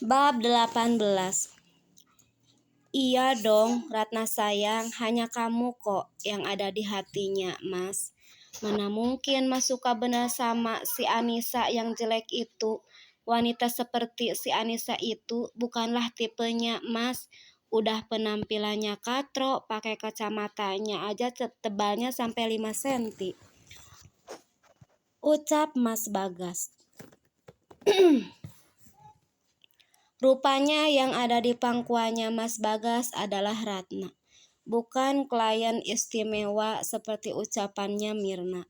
Bab 18. Iya dong, Ratna sayang, hanya kamu kok yang ada di hatinya, Mas. Mana mungkin Mas suka benar sama si Anissa yang jelek itu. Wanita seperti si Anissa itu bukanlah tipenya Mas. Udah penampilannya katro, pakai kacamatanya aja tebalnya sampai 5 cm. Ucap Mas Bagas. Rupanya yang ada di pangkuannya Mas Bagas adalah Ratna, bukan klien istimewa seperti ucapannya Mirna.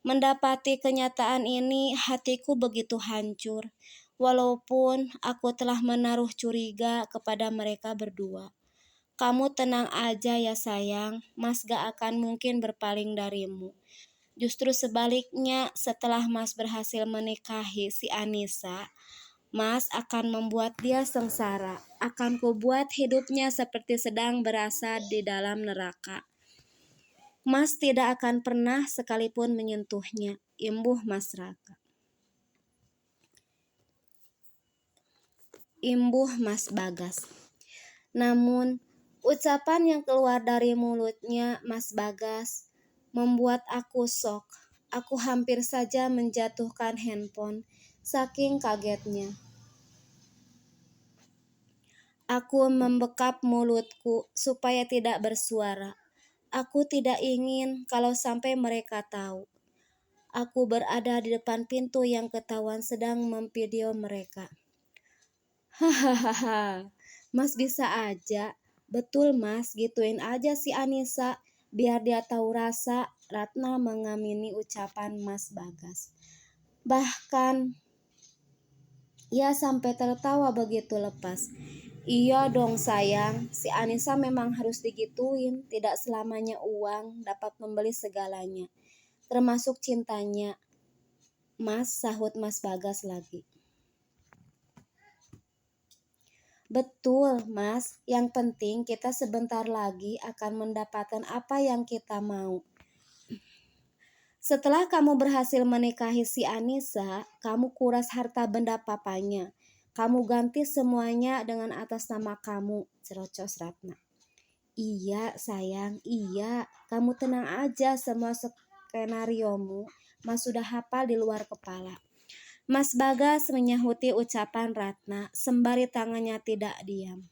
Mendapati kenyataan ini, hatiku begitu hancur, walaupun aku telah menaruh curiga kepada mereka berdua. Kamu tenang aja ya sayang, Mas gak akan mungkin berpaling darimu. Justru sebaliknya, setelah Mas berhasil menikahi si Anissa, Mas akan membuat dia sengsara. Akan kubuat hidupnya seperti sedang berasa di dalam neraka. Mas tidak akan pernah sekalipun menyentuhnya. Imbuh Mas Raka. Imbuh Mas Bagas. Namun, ucapan yang keluar dari mulutnya Mas Bagas membuat aku shock. Aku hampir saja menjatuhkan handphone, saking kagetnya. Aku membekap mulutku supaya tidak bersuara. Aku tidak ingin kalau sampai mereka tahu. Aku berada di depan pintu yang ketahuan sedang memvideo mereka. Hahaha, Mas bisa aja. Betul Mas, gituin aja si Anissa. Biar dia tahu rasa. Ratna mengamini ucapan Mas Bagas. Bahkan, ia sampai tertawa begitu lepas. Iya dong sayang, si Anissa memang harus digituin. Tidak selamanya uang dapat membeli segalanya, termasuk cintanya. Mas, sahut Mas Bagas lagi. Betul Mas, yang penting kita sebentar lagi akan mendapatkan apa yang kita mau. Setelah kamu berhasil menikahi si Anissa, kamu kuras harta benda papanya. Kamu ganti semuanya dengan atas nama kamu, cerocos Ratna. Iya sayang, iya. Kamu tenang aja, semua skenariomu Mas sudah hafal di luar kepala. Mas Bagas menyahuti ucapan Ratna, sembari tangannya tidak diam.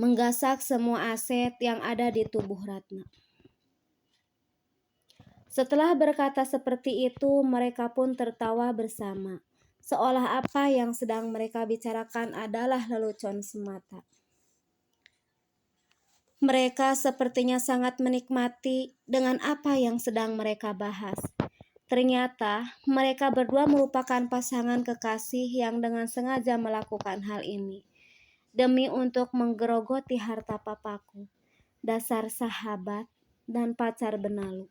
Menggasak semua aset yang ada di tubuh Ratna. Setelah berkata seperti itu, mereka pun tertawa bersama. Seolah apa yang sedang mereka bicarakan adalah lelucon semata. Mereka sepertinya sangat menikmati dengan apa yang sedang mereka bahas. Ternyata mereka berdua merupakan pasangan kekasih yang dengan sengaja melakukan hal ini. Demi untuk menggerogoti harta papaku. Dasar sahabat dan pacar benalu.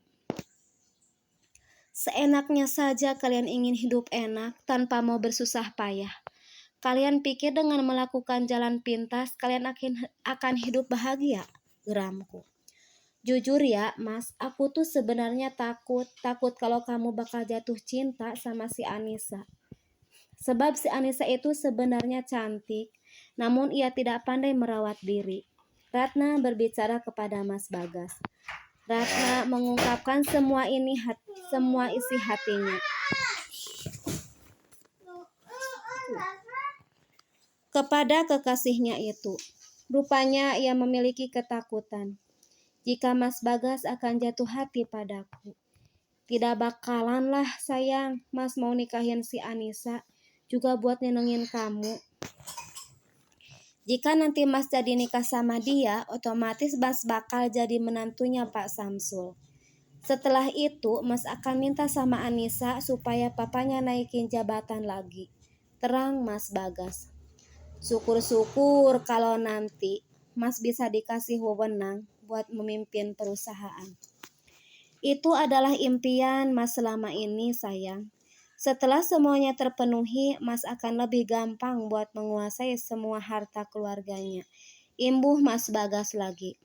Seenaknya saja kalian ingin hidup enak tanpa mau bersusah payah. Kalian pikir dengan melakukan jalan pintas kalian akan hidup bahagia? Geramku. Jujur ya Mas, aku tuh sebenarnya takut kalau kamu bakal jatuh cinta sama si Anissa. Sebab si Anissa itu sebenarnya cantik, namun ia tidak pandai merawat diri. Ratna berbicara kepada Mas Bagas. Ratna mengungkapkan semua isi hatinya kepada kekasihnya itu. Rupanya ia memiliki ketakutan jika Mas Bagas akan jatuh hati padaku. Tidak bakalan lah sayang, Mas mau nikahin si Anissa juga buat nyenengin kamu. Jika nanti Mas jadi nikah sama dia, otomatis Mas bakal jadi menantunya Pak Samsul. Setelah itu, Mas akan minta sama Anissa supaya papanya naikin jabatan lagi. Terang Mas Bagas. Syukur-syukur kalau nanti Mas bisa dikasih wewenang buat memimpin perusahaan. Itu adalah impian Mas selama ini sayang. Setelah semuanya terpenuhi, Mas akan lebih gampang buat menguasai semua harta keluarganya. Imbuh Mas Bagas lagi.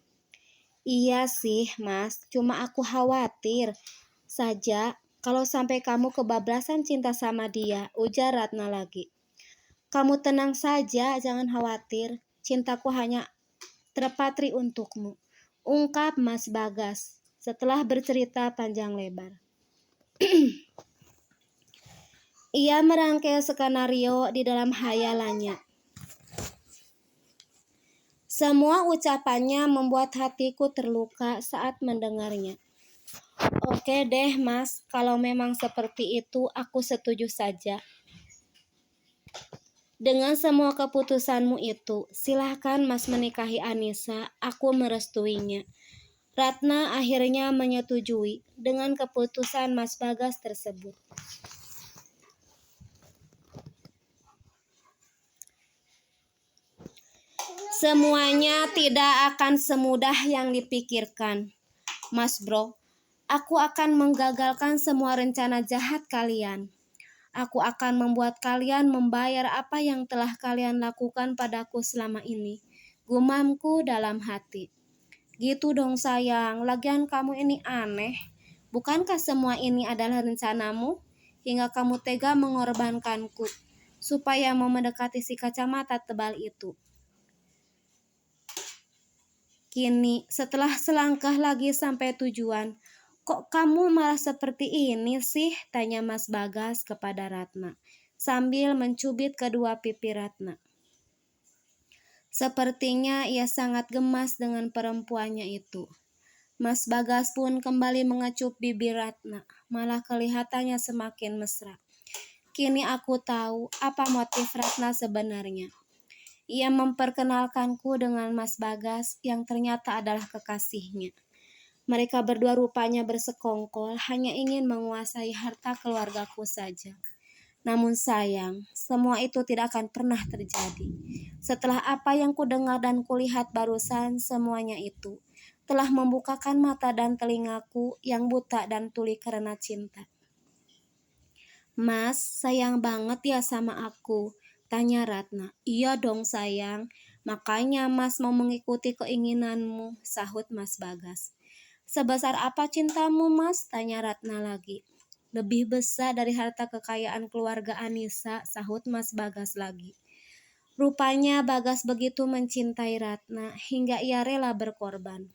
Iya sih Mas, cuma aku khawatir saja kalau sampai kamu kebablasan cinta sama dia, ujar Ratna lagi. Kamu tenang saja, jangan khawatir. Cintaku hanya terpatri untukmu, ungkap Mas Bagas setelah bercerita panjang lebar. Ia merangkai skenario di dalam hayalannya. Semua ucapannya membuat hatiku terluka saat mendengarnya. Oke deh Mas, kalau memang seperti itu aku setuju saja. Dengan semua keputusanmu itu, silahkan Mas menikahi Anissa, aku merestuinya. Ratna akhirnya menyetujui dengan keputusan Mas Bagas tersebut. Semuanya tidak akan semudah yang dipikirkan, Mas Bro. Aku akan menggagalkan semua rencana jahat kalian. Aku akan membuat kalian membayar apa yang telah kalian lakukan padaku selama ini, gumamku dalam hati. Gitu dong sayang, lagian kamu ini aneh. Bukankah semua ini adalah rencanamu? Hingga kamu tega mengorbankanku supaya mau mendekati si kacamata tebal itu. Kini, setelah selangkah lagi sampai tujuan, kok kamu malah seperti ini sih? Tanya Mas Bagas kepada Ratna, sambil mencubit kedua pipi Ratna. Sepertinya ia sangat gemas dengan perempuannya itu. Mas Bagas pun kembali mengecup bibir Ratna, malah kelihatannya semakin mesra. Kini aku tahu apa motif Ratna sebenarnya. Ia memperkenalkanku dengan Mas Bagas yang ternyata adalah kekasihnya. Mereka berdua rupanya bersekongkol hanya ingin menguasai harta keluargaku saja. Namun sayang, semua itu tidak akan pernah terjadi. Setelah apa yang kudengar dan kulihat barusan, semuanya itu telah membukakan mata dan telingaku yang buta dan tuli karena cinta. Mas, sayang banget ya sama aku, tanya Ratna. Iya dong sayang, makanya Mas mau mengikuti keinginanmu, sahut Mas Bagas. Sebesar apa cintamu Mas? Tanya Ratna lagi. Lebih besar dari harta kekayaan keluarga Anissa, sahut Mas Bagas lagi. Rupanya Bagas begitu mencintai Ratna hingga ia rela berkorban.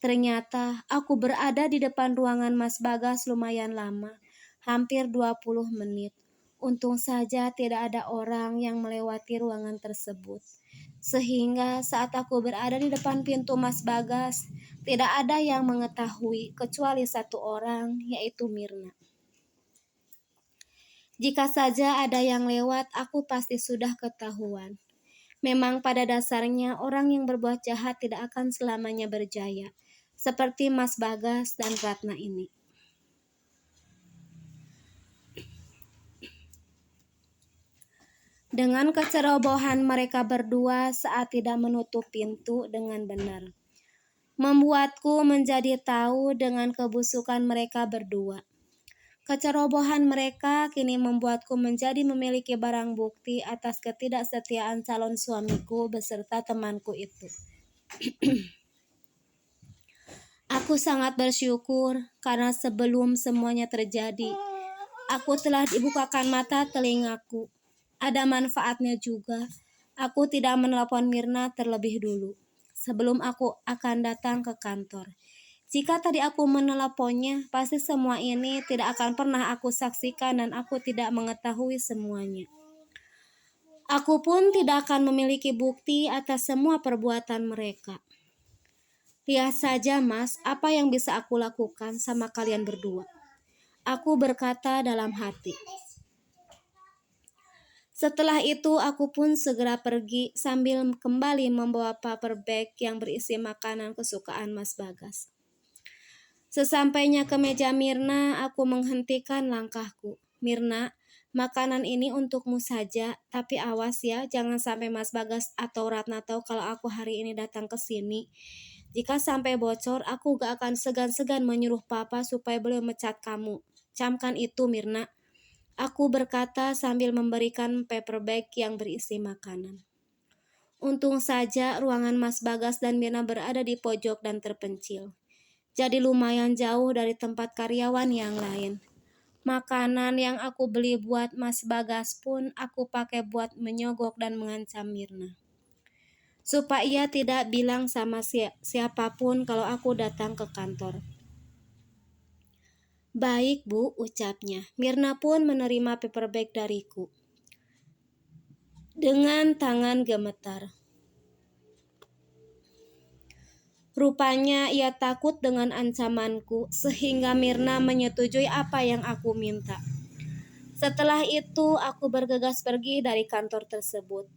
Ternyata aku berada di depan ruangan Mas Bagas lumayan lama, hampir 20 menit. Untung saja tidak ada orang yang melewati ruangan tersebut. Sehingga saat aku berada di depan pintu Mas Bagas, tidak ada yang mengetahui kecuali satu orang, yaitu Mirna. Jika saja ada yang lewat, aku pasti sudah ketahuan. Memang pada dasarnya orang yang berbuat jahat tidak akan selamanya berjaya, seperti Mas Bagas dan Ratna ini. Dengan kecerobohan mereka berdua saat tidak menutup pintu dengan benar, membuatku menjadi tahu dengan kebusukan mereka berdua. Kecerobohan mereka kini membuatku menjadi memiliki barang bukti atas ketidaksetiaan calon suamiku beserta temanku itu. Aku sangat bersyukur karena sebelum semuanya terjadi, aku telah dibukakan mata telingaku. Ada manfaatnya juga. Aku tidak menelepon Mirna terlebih dulu, sebelum aku akan datang ke kantor. Jika tadi aku meneleponnya, pasti semua ini tidak akan pernah aku saksikan dan aku tidak mengetahui semuanya. Aku pun tidak akan memiliki bukti atas semua perbuatan mereka. Lihat saja Mas, apa yang bisa aku lakukan sama kalian berdua. Aku berkata dalam hati. Setelah itu aku pun segera pergi sambil kembali membawa paper bag yang berisi makanan kesukaan Mas Bagas. Sesampainya ke meja Mirna, aku menghentikan langkahku. Mirna, makanan ini untukmu saja, tapi awas ya, jangan sampai Mas Bagas atau Ratna tahu kalau aku hari ini datang ke sini. Jika sampai bocor, aku gak akan segan-segan menyuruh Papa supaya beliau mecat kamu. Camkan itu, Mirna. Aku berkata sambil memberikan paper bag yang berisi makanan. Untung saja ruangan Mas Bagas dan Mirna berada di pojok dan terpencil. Jadi lumayan jauh dari tempat karyawan yang lain. Makanan yang aku beli buat Mas Bagas pun aku pakai buat menyogok dan mengancam Mirna. Supaya ia tidak bilang sama siapapun kalau aku datang ke kantor. Baik Bu, ucapnya. Mirna pun menerima paper bag dariku dengan tangan gemetar. Rupanya ia takut dengan ancamanku, sehingga Mirna menyetujui apa yang aku minta. Setelah itu, aku bergegas pergi dari kantor tersebut.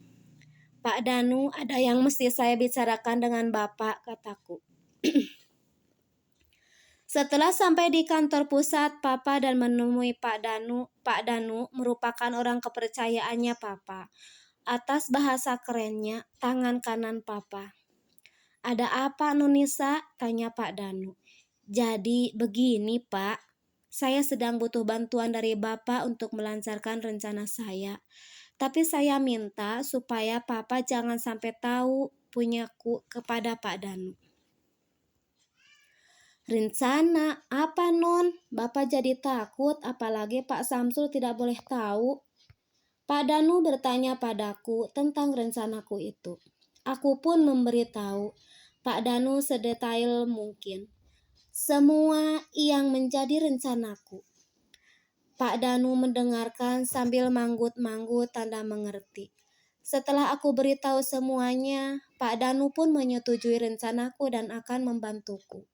Pak Danu, ada yang mesti saya bicarakan dengan Bapak, kataku. Setelah sampai di kantor pusat Papa dan menemui Pak Danu merupakan orang kepercayaannya Papa. Atas bahasa kerennya, tangan kanan Papa. Ada apa Nunisa? Tanya Pak Danu. Jadi begini Pak, saya sedang butuh bantuan dari Bapak untuk melancarkan rencana saya. Tapi saya minta supaya Papa jangan sampai tahu punyaku kepada Pak Danu. Rencana apa Non? Bapak jadi takut, apalagi Pak Samsul tidak boleh tahu. Pak Danu bertanya padaku tentang rencanaku itu. Aku pun memberitahu Pak Danu sedetail mungkin semua yang menjadi rencanaku. Pak Danu mendengarkan sambil manggut-manggut tanda mengerti. Setelah aku beritahu semuanya, Pak Danu pun menyetujui rencanaku dan akan membantuku.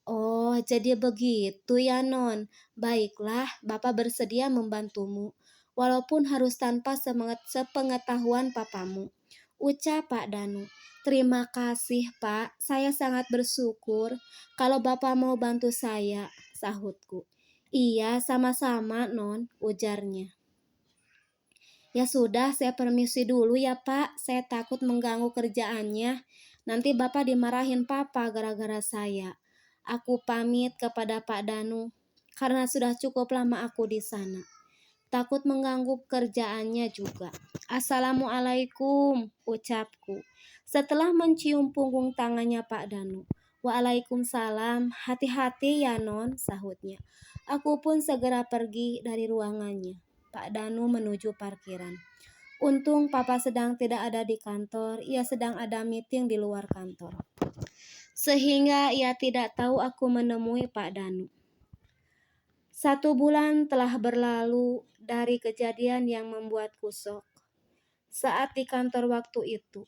Oh, jadi begitu ya Non. Baiklah, Bapak bersedia membantumu, walaupun harus tanpa sepengetahuan papamu, ucap Pak Danu. Terima kasih Pak, saya sangat bersyukur kalau Bapak mau bantu saya, sahutku. Iya, sama-sama Non, ujarnya. Ya sudah, saya permisi dulu ya Pak, saya takut mengganggu kerjaannya. Nanti Bapak dimarahin Papa gara-gara saya. Aku pamit kepada Pak Danu karena sudah cukup lama aku di sana. Takut mengganggu kerjaannya juga. Assalamualaikum, ucapku. Setelah mencium punggung tangannya Pak Danu. Waalaikumsalam, hati-hati ya Non, sahutnya. Aku pun segera pergi dari ruangannya. Pak Danu menuju parkiran. Untung Papa sedang tidak ada di kantor, ia sedang ada meeting di luar kantor. Sehingga ia tidak tahu aku menemui Pak Danu. 1 bulan telah berlalu dari kejadian yang membuatku syok saat di kantor waktu itu.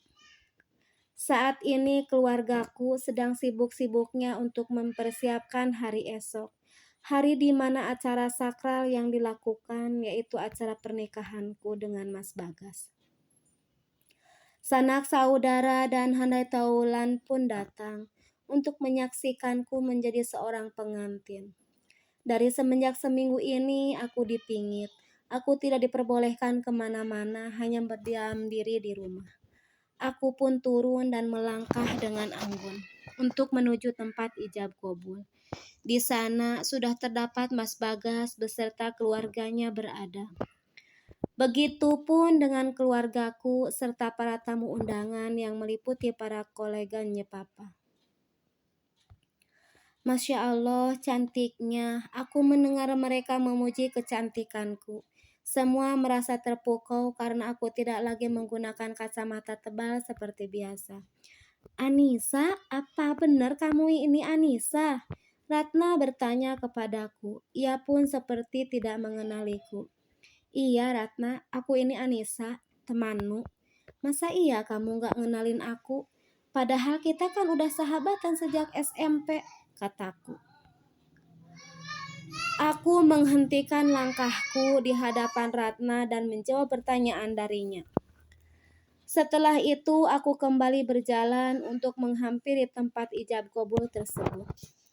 Saat ini keluargaku sedang sibuk-sibuknya untuk mempersiapkan hari esok. Hari di mana acara sakral yang dilakukan yaitu acara pernikahanku dengan Mas Bagas. Sanak saudara dan handai taulan pun datang untuk menyaksikanku menjadi seorang pengantin. Dari semenjak seminggu ini aku dipingit. Aku tidak diperbolehkan kemana-mana, hanya berdiam diri di rumah. Aku pun turun dan melangkah dengan anggun untuk menuju tempat ijab kabul. Di sana sudah terdapat Mas Bagas beserta keluarganya berada. Begitupun dengan keluargaku serta para tamu undangan yang meliputi para koleganya Papa. Masya Allah, cantiknya. Aku mendengar mereka memuji kecantikanku. Semua merasa terpukau karena aku tidak lagi menggunakan kacamata tebal seperti biasa. Anissa, apa benar kamu ini Anissa? Ratna bertanya kepadaku. Ia pun seperti tidak mengenaliku. Iya Ratna, aku ini Anissa, temanmu. Masa iya kamu gak ngenalin aku? Padahal kita kan udah sahabatan sejak SMP, kataku. Aku menghentikan langkahku di hadapan Ratna dan menjawab pertanyaan darinya. Setelah itu aku kembali berjalan untuk menghampiri tempat ijab kabul tersebut.